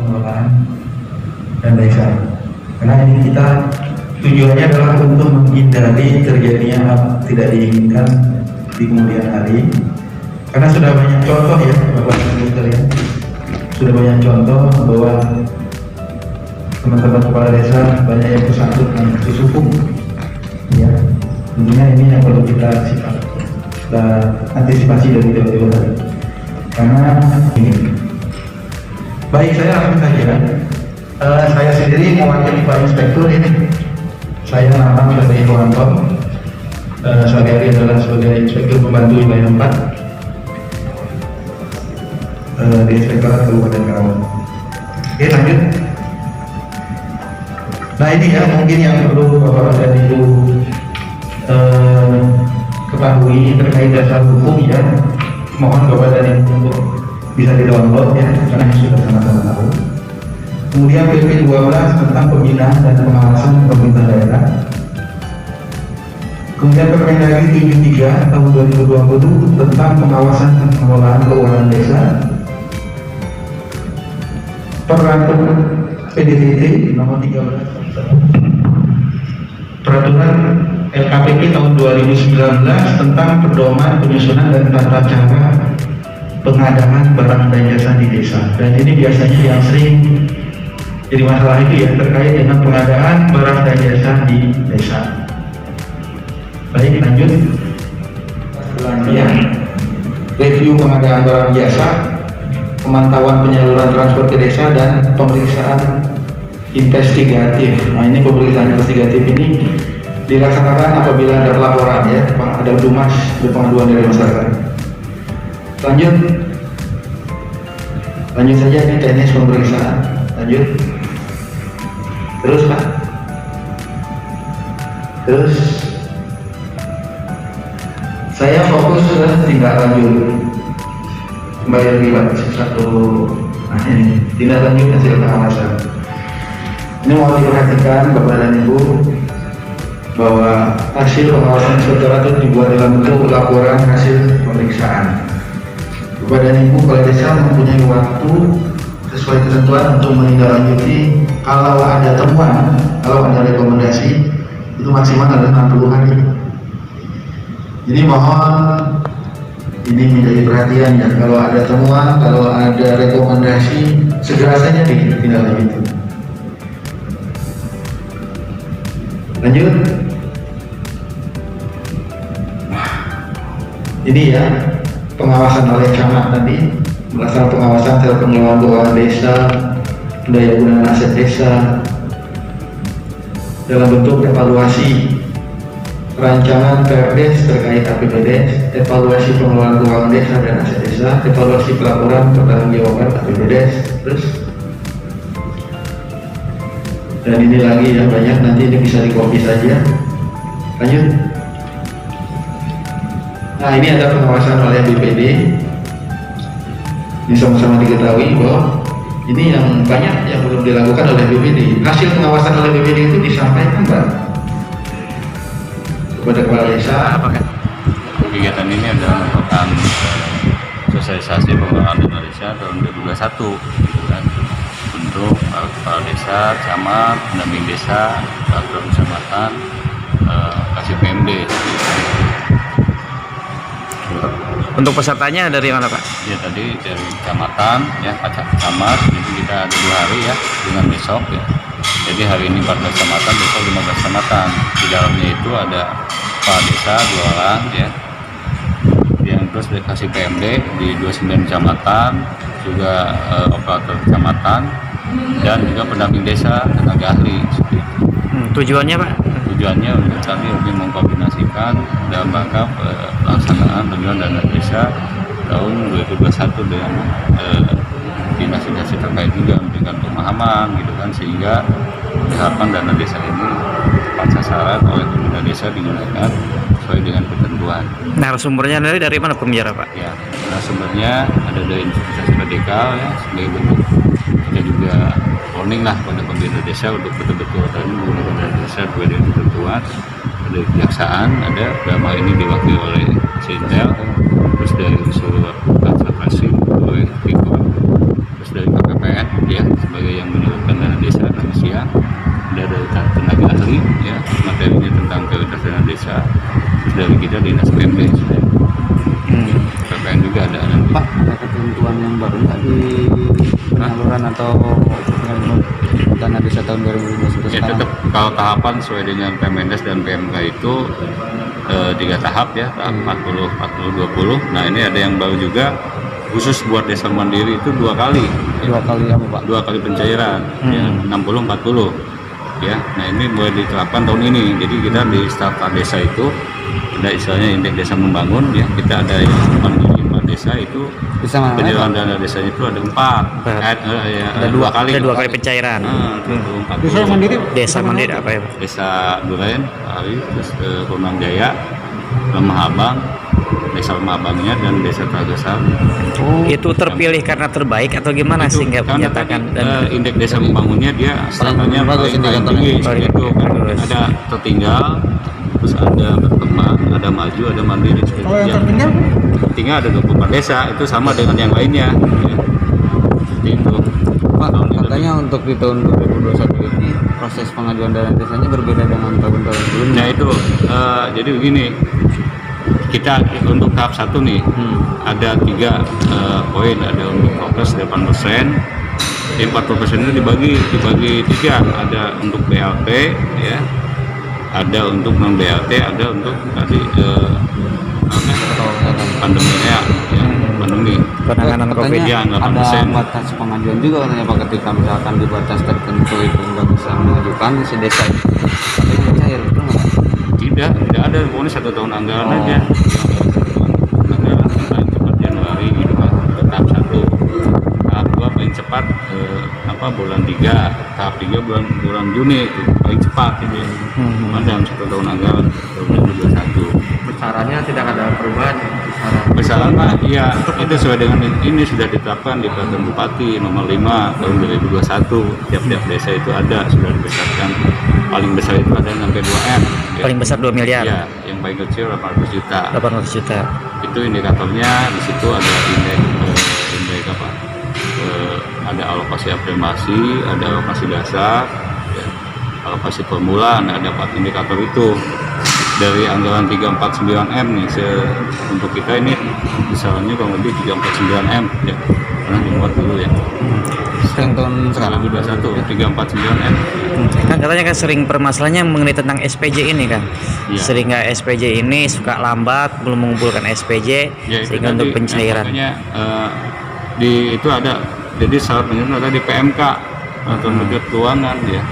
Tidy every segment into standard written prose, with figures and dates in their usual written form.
pengelolaan dan desa. Karena ini kita tujuannya adalah untuk menghindari terjadinya hal tidak diinginkan di kemudian hari. Karena sudah banyak contoh ya Bapak Ibu sekalian, sudah banyak contoh bahwa teman-teman kepala desa banyak yang tersangkut dengan kasus hukum. Ya, tentunya ini yang perlu kita antisipasi dari jauh-jauh hari. Karena ini, baik saya langsung saja. Saya sendiri mewakili Pak Inspektur ini. Saya Nathan dari Iwanto. Saya adalah sebagai Inspektur Pembantu Wilayah 4 di Inspektorat Kabupaten Karawang. Oke, lanjut. Nah ini ya mungkin yang perlu Bapak dan Ibu ketahui terkait dasar hukum ya. Mohon Bapak dan Ibu untuk bisa di-download ya, karena sudah sama-sama tahu. Kemudian PP 12 tentang pembinaan dan pengawasan pemerintah daerah. Kemudian Permendagri 73 tahun 2020 tentang pengawasan dan pengelolaan keuangan desa. Peraturan PDTT nomor 13. Peraturan LKPP tahun 2019 tentang pedoman penyusunan dan tata cara pengadaan barang dan jasa di desa. Dan ini biasanya yang sering jadi masalah itu ya, terkait dengan pengadaan barang dan jasa di desa. Baik, lanjut. Ya, review pengadaan barang jasa, pemantauan penyaluran transfer ke desa, dan pemeriksaan investigatif. Nah ini pemeriksaan investigatif ini dilaksanakan apabila ada laporan ya, ada dumas pengaduan dari masyarakat. Lanjut saja, ini teknis pemeriksaan. Lanjut. Terus Pak. Terus saya fokus ke tindak lanjut. Kembali lagi Pak, satu. Nah ini tindak lanjut hasil pengawasan. Ini mau diperhatikan Bapak dan Ibu bahwa hasil pengawasan inspektorat itu dibuat dalam bentuk laporan hasil pemeriksaan. Bapak dan Ibu kepala desa mempunyai waktu sesuai ketentuan untuk menindaklanjuti kalau ada temuan, kalau ada rekomendasi itu maksimal adalah 60 hari. Jadi mohon ini menjadi perhatian ya, kalau ada temuan, kalau ada rekomendasi segera saja ditindaklanjuti. Lanjut. Ini ya pengawasan oleh camat tadi, melaksanakan pengawasan terhadap pengelolaan keuangan desa, daya gunaan aset desa dalam bentuk evaluasi rancangan Perdes terkait APBDes, evaluasi pengelolaan keuangan desa dan aset desa, evaluasi pelaporan pertanggungjawaban APBDes, terus dan ini lagi ya banyak, nanti ini bisa di copy saja. Lanjut. Nah ini ada pengawasan oleh BPD. Ini sama-sama diketahui bahwa ini yang banyak yang belum dilakukan oleh BPD. Hasil pengawasan oleh BPD itu disampaikan Pak kepada kepala desa. Kegiatan ini adalah merupakan sosialisasi pengelolaan dana desa tahun 2021 gitu kan, untuk kepala desa, camat, pendamping desa, peraturan kecamatan, kasih PMD. Untuk pesertanya dari mana Pak? Ya tadi dari kecamatan ya, camat, jadi kita ada 2 hari ya dengan besok ya. Jadi hari ini 14 kecamatan, besok 15 kecamatan. Di dalamnya itu ada kepala desa 2 orang ya, yang terus dikasih PMD di 29 kecamatan, juga operator kecamatan, dan juga pendamping desa, tenaga ahli. Tujuannya Pak? Tujuannya untuk kami lebih mengkoordinasikan dalam rangka pelaksanaan pengelolaan dana desa tahun 2021 dengan dinas-dinas terkait juga memberikan pemahaman gitu kan, sehingga diharapkan dana desa ini tepat sasaran oleh pemerintah desa digunakan sesuai dengan ketentuan. Narasumbernya dari mana pembicara Pak? Ya, narasumbernya ada dari Universitas Radikal ya, sebagai bentuk kita juga warning lah pada pemerintah desa untuk betul-betul tadi menggunakan dana desa sesuai dengan ketentuan. Dari kejaksaan ada, dalam hal ini diwakili oleh Sintel, terus dari unsur konservasi oleh Pikor, terus dari KPPN ya sebagai dari kita dinas PMD. Hmm. PPN juga ada. Pak, ada ketentuan yang baru nggak di penyaluran atau dana desa tahun 2021 Ya tetap kalau tahapan sesuai dengan Permendes dan PMK itu 3 tahap ya, tahap 40, 40, 20. Nah ini ada yang baru juga khusus buat desa mandiri itu 2 kali. 2 kali apa Pak? 2 kali pencairan, ya, 60, 40. Ya, nah ini mulai diterapkan tahun ini. Jadi kita di starter desa itu ada istilahnya indeks desa membangun ya. Kita ada yang mandiri 4 desa itu Bisa mana? pencairan dana desanya itu ada 4. Ya, Ada 2 kali. Ada 2 kali pencairan. Desa mandiri? Desa mandiri apa ya, Pak? Desa Duren, Ari, terus Rumang Jaya, Lemah Abang, Desa Lemah Abangnya dan Desa Tragesar. Itu terpilih karena terbaik atau gimana Itu sehingga karena menyatakan tadi, indeks desa membangunnya dia startnya bagus paling indikatornya. tinggi Paling itu kan bagus. ada tertinggal, terus ada berkembang, ada maju, ada mandiri. Tertinggal ada 24 desa itu sama dengan yang lainnya. Ya. Seperti itu. Pak, Tahun ini katanya untuk di tahun 2021 ini proses pengajuan dana desanya berbeda dengan tahun-tahun sebelumnya. Nah itu jadi begini, kita untuk tahap 1 nih ada 3 poin, ada untuk progres 8%, 40% itu dibagi 3, ada untuk BLT ya, ada untuk non BLT, ada untuk tadi pandeminya ya, pandemi. penanganan COVID? Katanya Ya, ada 8%. batas pengajuan juga katanya Pak, ketika misalkan di batas tertentu itu nggak bisa mengajukan si desa itu. Katanya cair, betul nggak Pak? Tidak ada, pokoknya 1 tahun anggaran Oh. aja. Anggaran yang paling cepat Januari gitu kan, tahap 1. Tahap 2 paling cepat bulan 3, tahap 3 bulan Juni itu paling cepat gitu. Dalam 1 tahun anggaran 2021. Besarannya tidak ada perubahan. Besaran Pak, iya itu sesuai dengan ini sudah ditetapkan di Peraturan Bupati nomor 5 tahun 2021. Tiap-tiap desa itu ada sudah dibesarkan. Paling besar itu ada yang sampai 2M. Ya. Paling besar 2 miliar. Ya, yang paling kecil 800 juta. 800 juta. Itu indikatornya di situ ada indeks apa? Ada alokasi afirmasi, ada alokasi dasar, ya, alokasi permulaan, ada 4 indikator itu. Dari anggaran 349M nih untuk kita ini misalnya kurang lebih 349M ya. Pernah dimuat dulu ya. Yang tahun sekarang 2021 349M. Kan katanya kan sering permasalahannya mengenai tentang SPJ ini kan. Iya. Sering nggak SPJ ini suka lambat belum mengumpulkan SPJ Ya, itu sehingga tadi, untuk pencairan. makanya di itu ada, jadi syarat penyusunan ada di PMK atau Menteri Keuangan ya.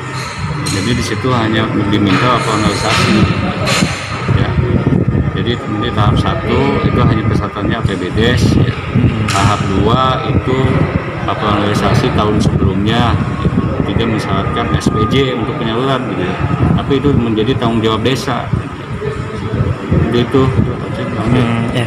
Jadi di situ hanya diminta finalisasi ya. Jadi ini tahap 1 itu hanya persyaratannya APBDes ya. Tahap 2 itu finalisasi tahun sebelumnya ya. Tidak mensyaratkan SPJ untuk penyaluran gitu ya. Tapi itu menjadi tanggung jawab desa. Jadi itu. Ya.